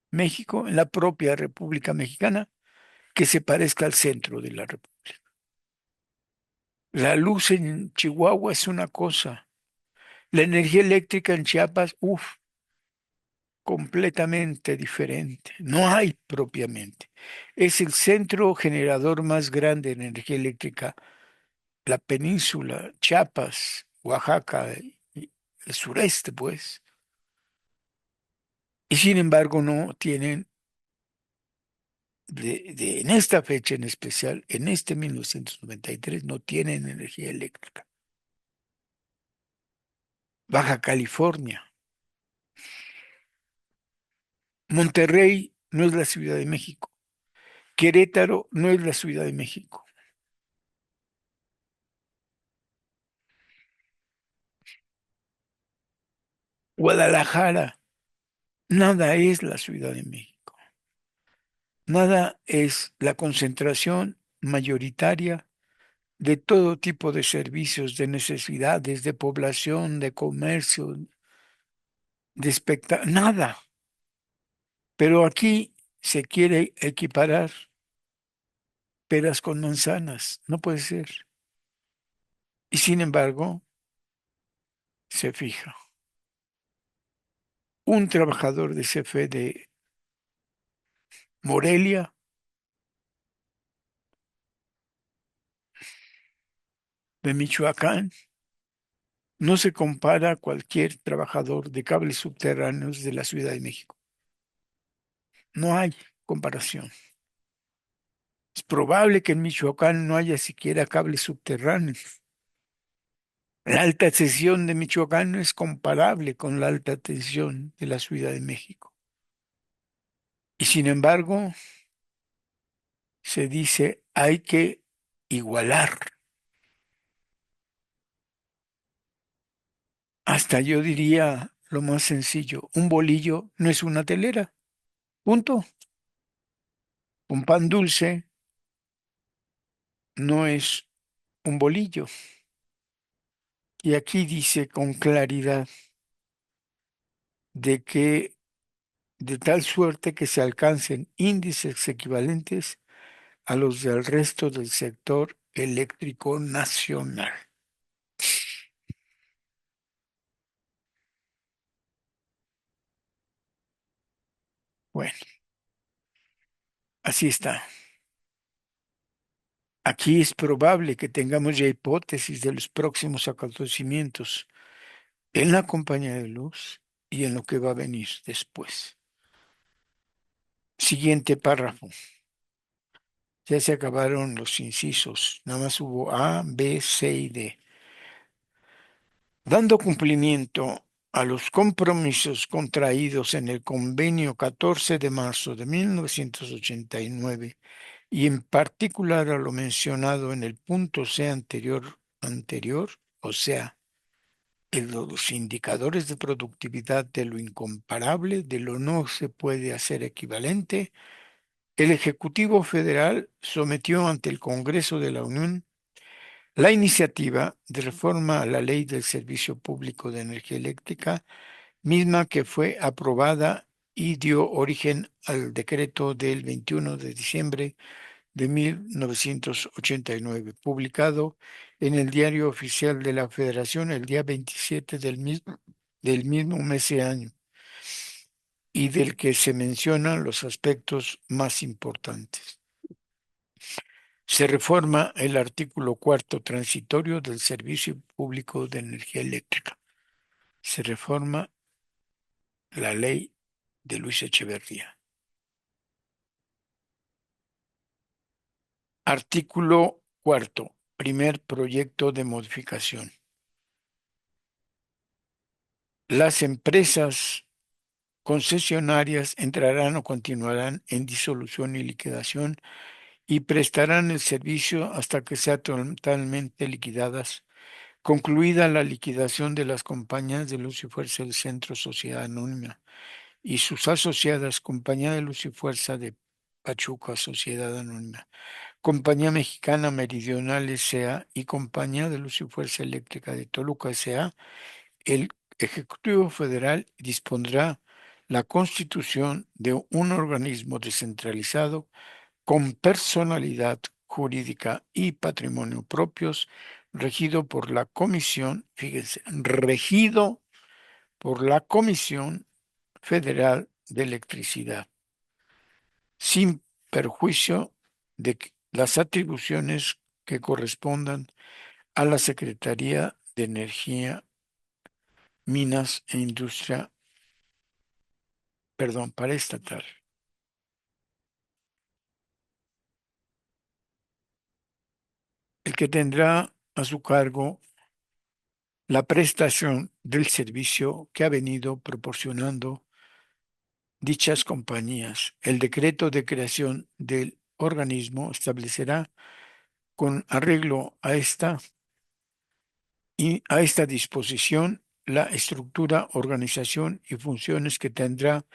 México, en la propia República Mexicana, que se parezca al centro de la República. La luz en Chihuahua es una cosa, la energía eléctrica en Chiapas, uff, completamente diferente. No hay propiamente. Es el centro generador más grande de energía eléctrica, la península, Chiapas, Oaxaca, y el sureste, pues. Y sin embargo no tienen, en esta fecha en especial, en este 1993, no tienen energía eléctrica. Baja California, Monterrey no es la Ciudad de México. Querétaro no es la Ciudad de México. Guadalajara, nada es la Ciudad de México. Nada es la concentración mayoritaria de todo tipo de servicios, de necesidades, de población, de comercio, de espectáculo, nada. Pero aquí se quiere equiparar peras con manzanas. No puede ser. Y sin embargo, se fija. Un trabajador de CFE de Morelia, de Michoacán, no se compara a cualquier trabajador de cables subterráneos de la Ciudad de México. No hay comparación. Es probable que en Michoacán no haya siquiera cables subterráneos. La alta tensión de Michoacán no es comparable con la alta tensión de la Ciudad de México. Y sin embargo, se dice hay que igualar. Hasta yo diría lo más sencillo, un bolillo no es una telera, punto. Un pan dulce no es un bolillo. Y aquí dice con claridad de que de tal suerte que se alcancen índices equivalentes a los del resto del sector eléctrico nacional. Bueno, así está. Aquí es probable que tengamos ya hipótesis de los próximos acontecimientos en la compañía de luz y en lo que va a venir después. Siguiente párrafo. Ya se acabaron los incisos, nada más hubo A, B, C y D. Dando cumplimiento a los compromisos contraídos en el convenio 14 de marzo de 1989 y en particular a lo mencionado en el punto C anterior, o sea, en los indicadores de productividad de lo incomparable, de lo no se puede hacer equivalente, el Ejecutivo Federal sometió ante el Congreso de la Unión la iniciativa de reforma a la Ley del Servicio Público de Energía Eléctrica, misma que fue aprobada y dio origen al decreto del 21 de diciembre de 1989, publicado en el Diario Oficial de la Federación el día 27 del mismo mes y año, y del que se mencionan los aspectos más importantes. Se reforma el artículo cuarto transitorio del Servicio Público de Energía Eléctrica. Se reforma la ley de Luis Echeverría. Artículo cuarto, primer proyecto de modificación. Las empresas concesionarias entrarán o continuarán en disolución y liquidación y prestarán el servicio hasta que sean totalmente liquidadas, concluida la liquidación de las compañías de Luz y Fuerza del Centro Sociedad Anónima y sus asociadas Compañía de Luz y Fuerza de Pachuca Sociedad Anónima, Compañía Mexicana Meridional S.A. y Compañía de Luz y Fuerza Eléctrica de Toluca S.A., el Ejecutivo Federal dispondrá la constitución de un organismo descentralizado con personalidad jurídica y patrimonio propios, regido por la Comisión, fíjense, regido por la Comisión Federal de Electricidad, sin perjuicio de las atribuciones que correspondan a la Secretaría de Energía, Minas e Industria, perdón, paraestatal. El que tendrá a su cargo la prestación del servicio que ha venido proporcionando dichas compañías. El decreto de creación del organismo establecerá, con arreglo a esta disposición, la estructura, organización y funciones que tendrá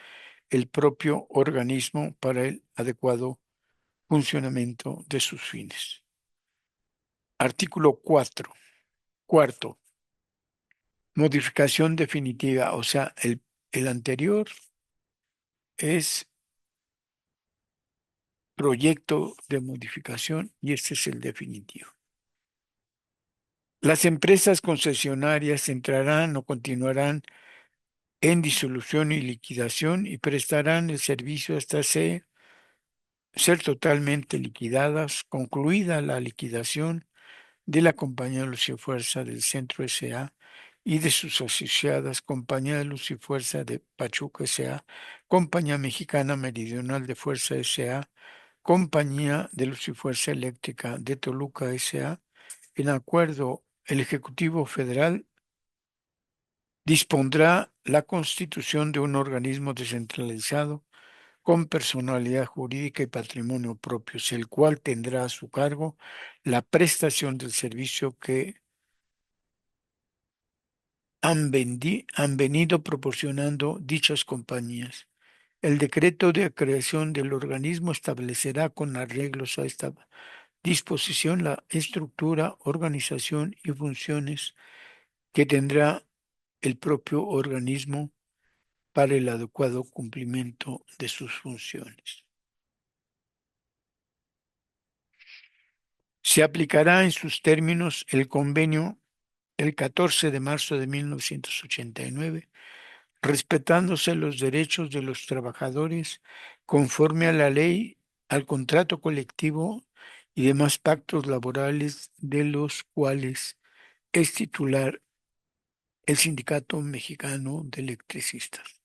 el propio organismo para el adecuado funcionamiento de sus fines. Artículo 4. Cuarto, modificación definitiva, o sea, el anterior es proyecto de modificación y este es el definitivo. Las empresas concesionarias entrarán o continuarán en disolución y liquidación y prestarán el servicio hasta ser totalmente liquidadas, concluida la liquidación de la Compañía de Luz y Fuerza del Centro S.A. y de sus asociadas Compañía de Luz y Fuerza de Pachuca S.A., Compañía Mexicana Meridional de Fuerza S.A., Compañía de Luz y Fuerza Eléctrica de Toluca S.A. En acuerdo, el Ejecutivo Federal dispondrá la constitución de un organismo descentralizado con personalidad jurídica y patrimonio propios, el cual tendrá a su cargo la prestación del servicio que han venido proporcionando dichas compañías. El decreto de creación del organismo establecerá con arreglos a esta disposición la estructura, organización y funciones que tendrá el propio organismo para el adecuado cumplimiento de sus funciones. Se aplicará en sus términos el convenio del 14 de marzo de 1989, respetándose los derechos de los trabajadores conforme a la ley, al contrato colectivo y demás pactos laborales de los cuales es titular el Sindicato Mexicano de Electricistas.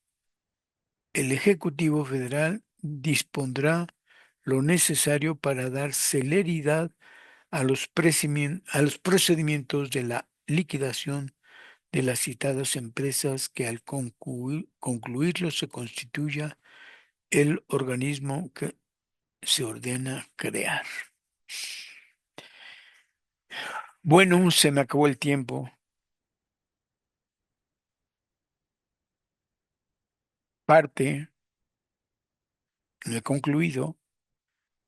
El Ejecutivo Federal dispondrá lo necesario para dar celeridad a los procedimientos de la liquidación de las citadas empresas que al concluirlo se constituya el organismo que se ordena crear. Bueno, se me acabó el tiempo. Parte, no he concluido,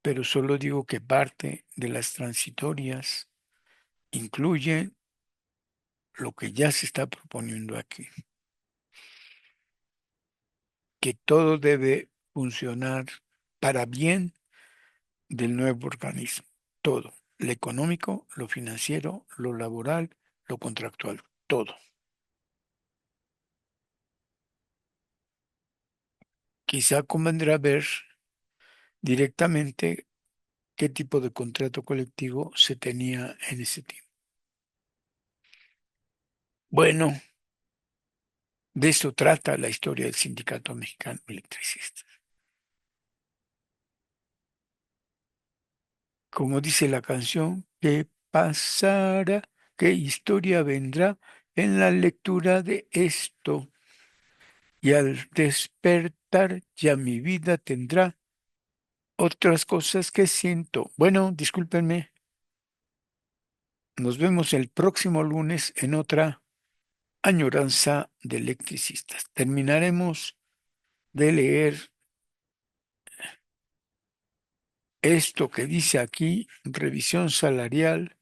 pero solo digo que parte de las transitorias incluye lo que ya se está proponiendo aquí, que todo debe funcionar para bien del nuevo organismo, todo. lo económico, lo financiero, lo laboral, lo contractual, todo. Quizá convendrá ver directamente qué tipo de contrato colectivo se tenía en ese tiempo. Bueno, de eso trata la historia del Sindicato Mexicano de Electricistas. Como dice la canción, ¿qué pasará? ¿Qué historia vendrá en la lectura de esto? Y al despertar ya mi vida tendrá otras cosas que siento. Bueno, discúlpenme, nos vemos el próximo lunes en otra añoranza de electricistas. Terminaremos de leer esto que dice aquí, revisión salarial,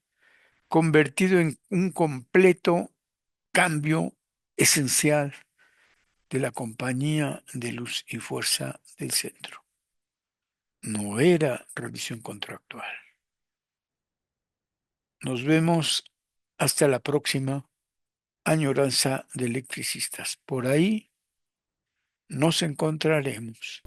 convertido en un completo cambio esencial de la compañía de luz y fuerza del centro. No era revisión contractual. Nos vemos hasta la próxima añoranza de electricistas. Por ahí nos encontraremos.